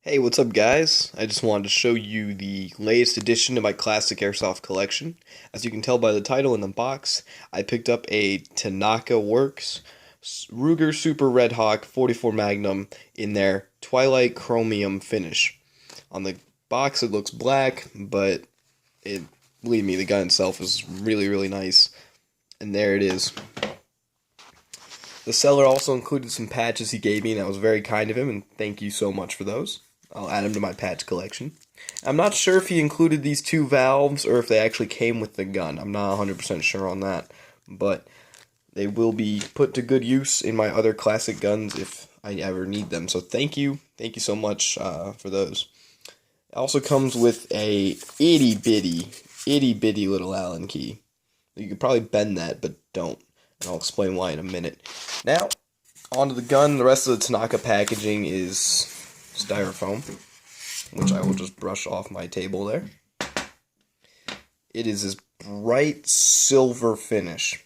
Hey, what's up, guys? I just wanted to show you the latest addition to my classic airsoft collection. As you can tell by the title in the box, I picked up a Tanaka Works Ruger Super Redhawk 44 Magnum in their Twilight Chromium finish. On the box, it looks black, but believe me, the gun itself is really, really nice. And there it is. The seller also included some patches he gave me, and that was very kind of him, and thank you so much for those. I'll add them to my patch collection. I'm not sure if he included these two valves or if they actually came with the gun. I'm not 100% sure on that, but they will be put to good use in my other classic guns if I ever need them. So thank you so much for those. It also comes with a itty bitty little Allen key. You could probably bend that, but don't. And I'll explain why in a minute. Now, onto the gun. The rest of the Tanaka packaging is styrofoam, which I will just brush off my table there. It is this bright silver finish.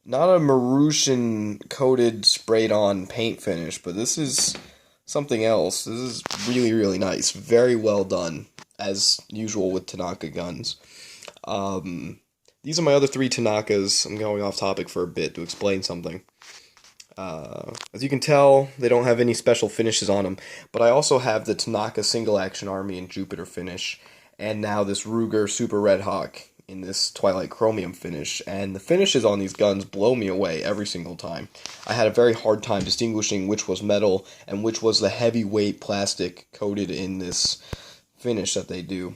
Not a Marusian coated sprayed on paint finish, but this is something else. This is really, really nice. Very well done, as usual with Tanaka guns. These are my other three Tanakas. I'm going off topic for a bit to explain something. As you can tell, they don't have any special finishes on them, but I also have the Tanaka Single Action Army in Jupiter finish, and now this Ruger Super Redhawk in this Twilight Chromium finish, and the finishes on these guns blow me away every single time. I had a very hard time distinguishing which was metal and which was the heavyweight plastic coated in this finish that they do.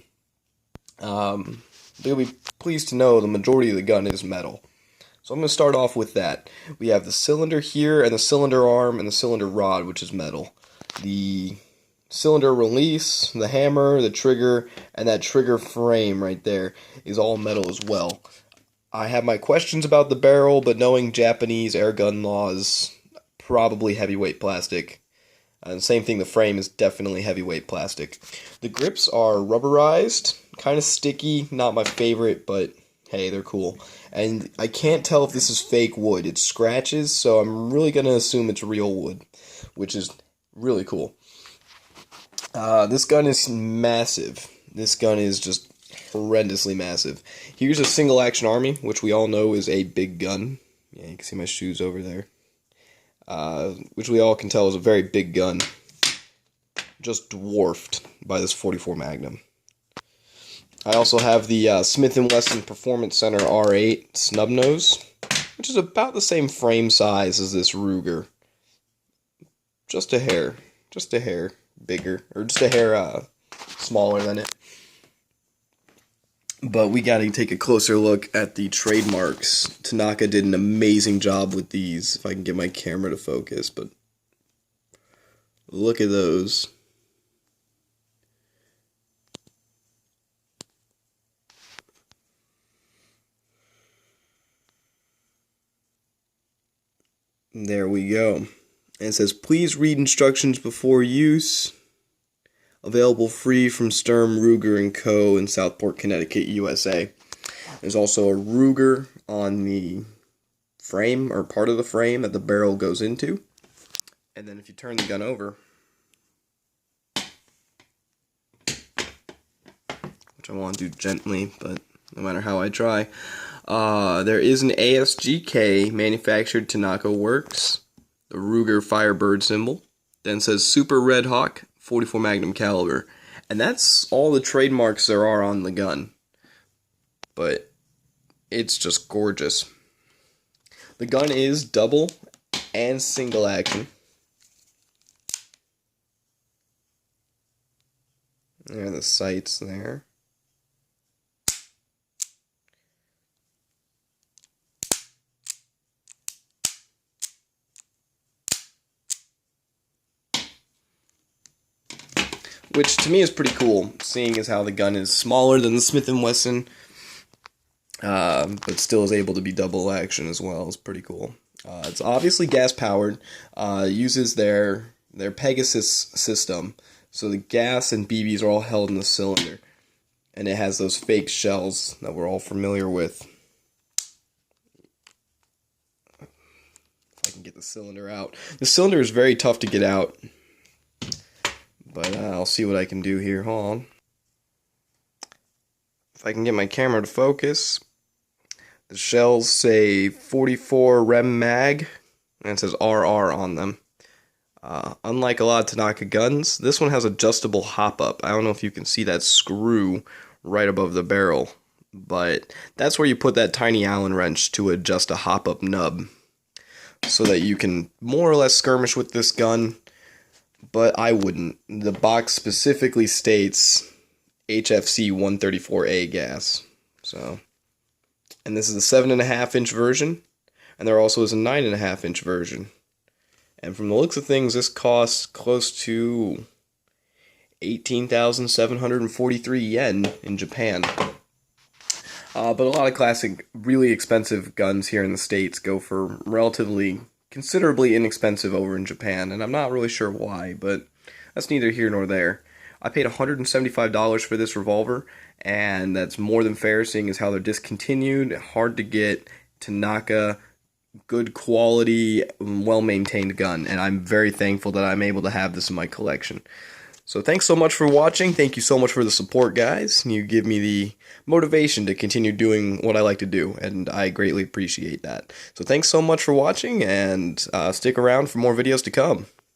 You'll be pleased to know the majority of the gun is metal. So I'm going to start off with that. We have the cylinder here, and the cylinder arm, and the cylinder rod, which is metal. The cylinder release, the hammer, the trigger, and that trigger frame right there is all metal as well. I have my questions about the barrel, but knowing Japanese airgun laws, probably heavyweight plastic. And same thing, the frame is definitely heavyweight plastic. The grips are rubberized, kind of sticky, not my favorite, but hey, they're cool. And I can't tell if this is fake wood. It scratches, so I'm really going to assume it's real wood, which is really cool. This gun is massive. This gun is just horrendously massive. Here's a Single Action Army, which we all know is a big gun. Yeah, you can see my shoes over there. Which we all can tell is a very big gun. Just dwarfed by this 44 Magnum. I also have the Smith & Wesson Performance Center R8 snub nose, which is about the same frame size as this Ruger. Just a hair bigger, or just a hair smaller than it. But we gotta take a closer look at the trademarks. Tanaka did an amazing job with these, if I can get my camera to focus, but look at those. There we go. And it says, please read instructions before use. Available free from Sturm, Ruger & Co. in Southport, Connecticut, USA. There's also a Ruger on the frame, or part of the frame that the barrel goes into. And then if you turn the gun over, which I want to do gently, but no matter how I try, there is an ASGK manufactured Tanaka Works, the Ruger Firebird symbol. Then says Super Redhawk 44 Magnum caliber. And that's all the trademarks there are on the gun. But it's just gorgeous. The gun is double and single action. There are the sights there. Which to me is pretty cool, seeing as how the gun is smaller than the Smith & Wesson, but still is able to be double action as well. It's pretty cool. It's obviously gas powered, uses their Pegasus system, so the gas and BBs are all held in the cylinder, and it has those fake shells that we're all familiar with. If I can get the cylinder out. The cylinder is very tough to get out, But I'll see what I can do here. Hold on. If I can get my camera to focus. The shells say 44 Rem Mag, and it says RR on them. Unlike a lot of Tanaka guns, this one has adjustable hop-up. I don't know if you can see that screw right above the barrel, but that's where you put that tiny Allen wrench to adjust a hop-up nub, so that you can more or less skirmish with this gun, but I wouldn't. The box specifically states HFC 134A gas, so... And this is the 7.5-inch version, and there also is a 9.5-inch version. And from the looks of things, this costs close to 18,743 yen in Japan. But a lot of classic, really expensive guns here in the States go for relatively, considerably inexpensive over in Japan, and I'm not really sure why, but that's neither here nor there. I paid $175 for this revolver, and that's more than fair, seeing as how they're discontinued, hard to get, Tanaka, good quality, well-maintained gun, and I'm very thankful that I'm able to have this in my collection. So thanks so much for watching. Thank you so much for the support, guys. You give me the motivation to continue doing what I like to do, and I greatly appreciate that. So thanks so much for watching, and stick around for more videos to come.